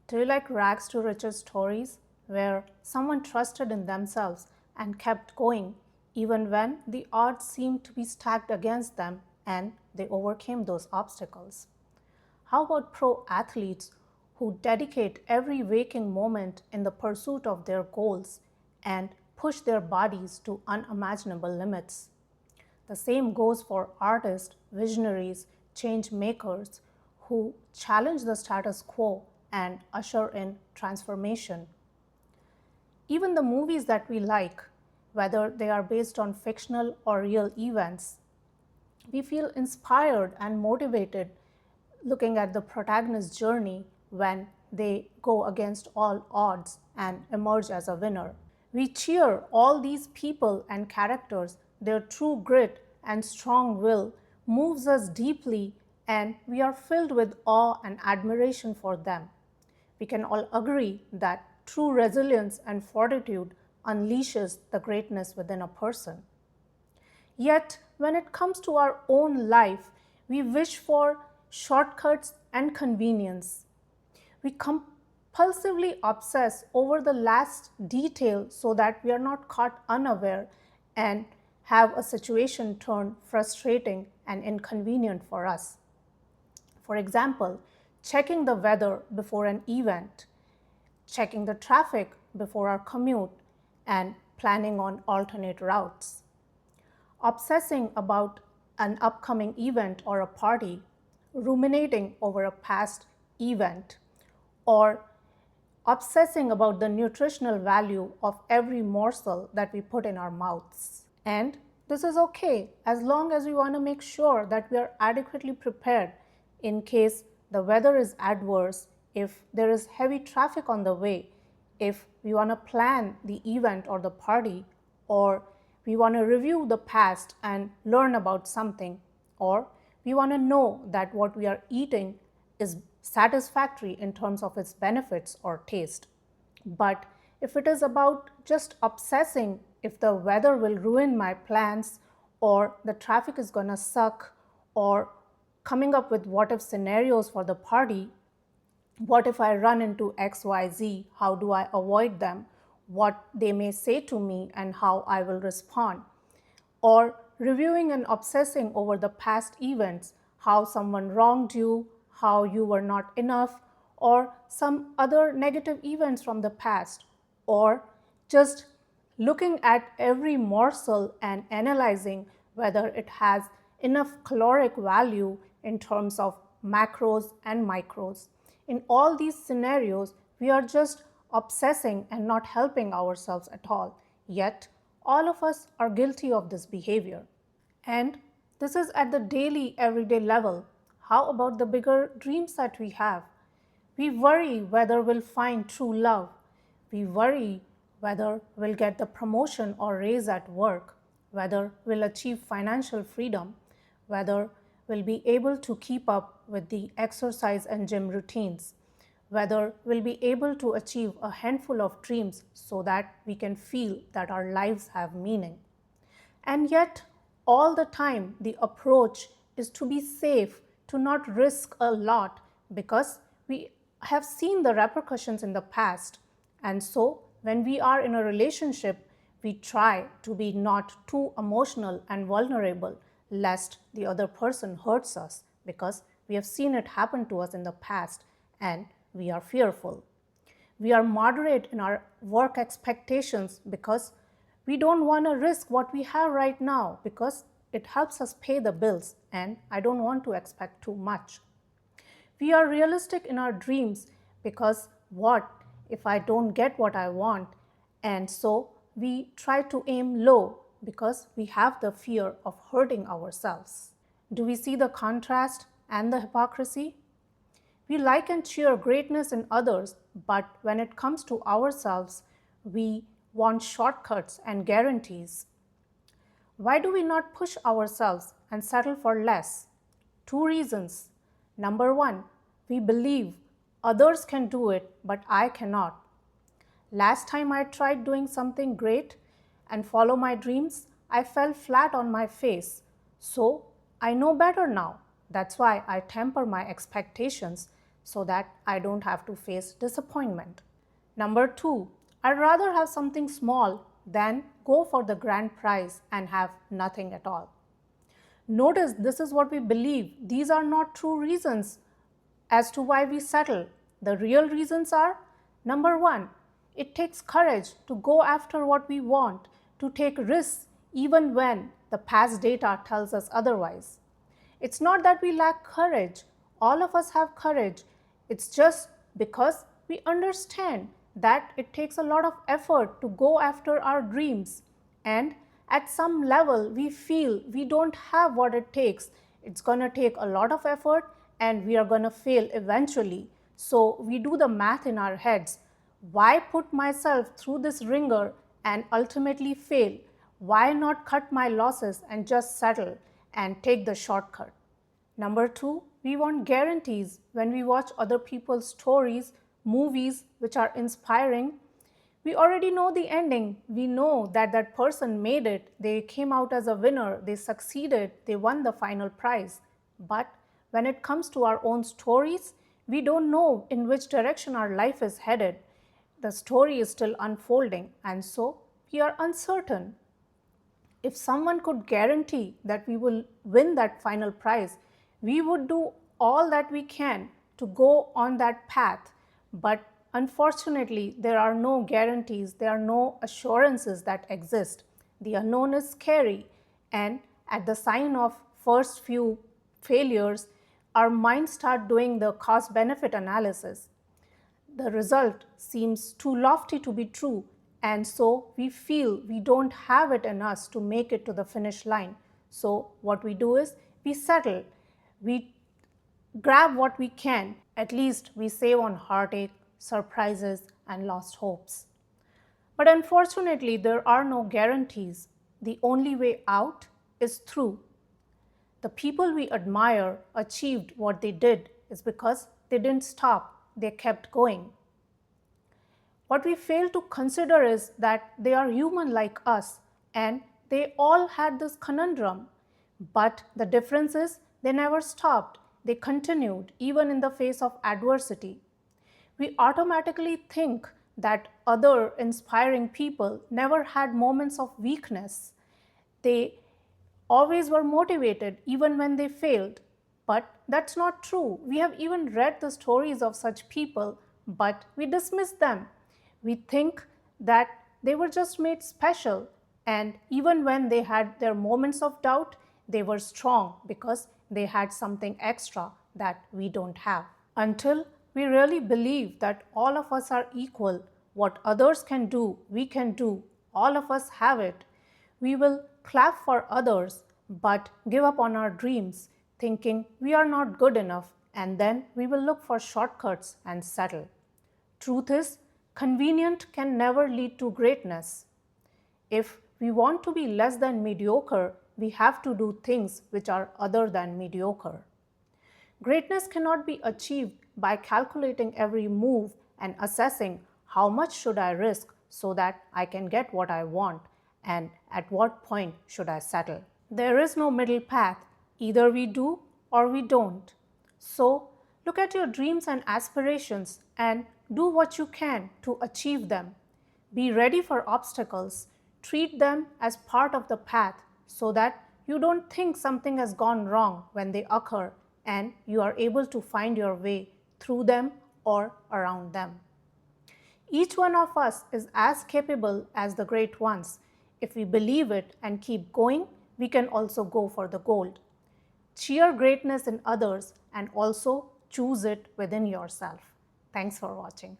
Do you like rags to riches stories where someone trusted in themselves and kept going even when the odds seemed to be stacked against them and they overcame those obstacles? How about pro athletes who dedicate every waking moment in the pursuit of their goals and push their bodies to unimaginable limits? The same goes for artists, visionaries, change makers who challenge the status quo and usher in transformation. Even the movies that we like, whether they are based on fictional or real events, we feel inspired and motivated looking at the protagonist's journey when they go against all odds and emerge as a winner. We cheer all these people and characters. Their true grit and strong will moves us deeply, and we are filled with awe and admiration for them. We can all agree that true resilience and fortitude unleashes the greatness within a person. Yet, when it comes to our own life, we wish for shortcuts and convenience. We compulsively obsess over the last detail so that we are not caught unaware and have a situation turn frustrating and inconvenient for us. For example, checking the weather before an event, checking the traffic before our commute, and planning on alternate routes. Obsessing about an upcoming event or a party, ruminating over a past event, or obsessing about the nutritional value of every morsel that we put in our mouths. And this is okay as long as we want to make sure that we are adequately prepared in case the weather is adverse, if there is heavy traffic on the way, if we want to plan the event or the party, or we want to review the past and learn about something, or we want to know that what we are eating is satisfactory in terms of its benefits or taste. But if it is about just obsessing if the weather will ruin my plans, or the traffic is going to suck, or coming up with what if scenarios for the party, what if I run into XYZ, how do I avoid them, what they may say to me and how I will respond, or reviewing and obsessing over the past events, how someone wronged you, how you were not enough, or some other negative events from the past, or just looking at every morsel and analyzing whether it has enough caloric value in terms of macros and micros. In all these scenarios, we are just obsessing and not helping ourselves at all. Yet, all of us are guilty of this behavior. And this is at the daily, everyday level. How about the bigger dreams that we have? We worry whether we'll find true love. We worry whether we'll get the promotion or raise at work, whether we'll achieve financial freedom, whether we'll be able to keep up with the exercise and gym routines, whether we'll be able to achieve a handful of dreams so that we can feel that our lives have meaning. And yet, all the time, the approach is to be safe, to not risk a lot, because we have seen the repercussions in the past. And so, when we are in a relationship, we try to be not too emotional and vulnerable, lest the other person hurts us, because we have seen it happen to us in the past and we are fearful. We are moderate in our work expectations because we don't want to risk what we have right now, because it helps us pay the bills and I don't want to expect too much. We are realistic in our dreams because what if I don't get what I want? And so we try to aim low because we have the fear of hurting ourselves. Do we see the contrast and the hypocrisy? We like and cheer greatness in others, but when it comes to ourselves, we want shortcuts and guarantees. Why do we not push ourselves and settle for less? Two reasons. Number one, we believe others can do it, but I cannot. Last time I tried doing something great and follow my dreams, I fell flat on my face. So I know better now. That's why I temper my expectations so that I don't have to face disappointment. Number 2, I'd rather have something small than go for the grand prize and have nothing at all. Notice this is what we believe. These are not true reasons as to why we settle. The real reasons are: number 1, it takes courage to go after what we want, to take risks even when the past data tells us otherwise. It's not that we lack courage. All of us have courage. It's just because we understand that it takes a lot of effort to go after our dreams. And at some level, we feel we don't have what it takes. It's going to take a lot of effort and we are going to fail eventually. So we do the math in our heads. Why put myself through this ringer and ultimately fail? Why not cut my losses and just settle and take the shortcut? Number 2, we want guarantees. When we watch other people's stories, movies which are inspiring, we already know the ending. We know that that person made it, they came out as a winner, they succeeded, they won the final prize. But when it comes to our own stories, we don't know in which direction our life is headed. The story is still unfolding, and so we are uncertain. If someone could guarantee that we will win that final prize, we would do all that we can to go on that path. But unfortunately, there are no guarantees, there are no assurances that exist. The unknown is scary, and at the sign of first few failures, our minds start doing the cost-benefit analysis. The result seems too lofty to be true, and so we feel we don't have it in us to make it to the finish line. So what we do is we settle, we grab what we can. At least we save on heartache, surprises, and lost hopes. But unfortunately, there are no guarantees. The only way out is through. The people we admire achieved what they did is because they didn't stop, they kept going. What we fail to consider is that they are human like us and they all had this conundrum. But the difference is they never stopped, they continued even in the face of adversity. We automatically think that other inspiring people never had moments of weakness. They always were motivated even when they failed. But that's not true. We have even read the stories of such people, but we dismiss them. We think that they were just made special, and even when they had their moments of doubt, they were strong because they had something extra that we don't have. Until we really believe that all of us are equal, what others can do, we can do, all of us have it, we will clap for others but give up on our dreams, thinking we are not good enough, and then we will look for shortcuts and settle. Truth is, convenient can never lead to greatness. If we want to be less than mediocre, we have to do things which are other than mediocre. Greatness cannot be achieved by calculating every move and assessing how much should I risk so that I can get what I want, and at what point should I settle. There is no middle path. Either we do or we don't. So look at your dreams and aspirations and do what you can to achieve them. Be ready for obstacles. Treat them as part of the path so that you don't think something has gone wrong when they occur, and you are able to find your way through them or around them. Each one of us is as capable as the great ones. If we believe it and keep going, we can also go for the gold. Cheer greatness in others and also choose it within yourself. Thanks for watching.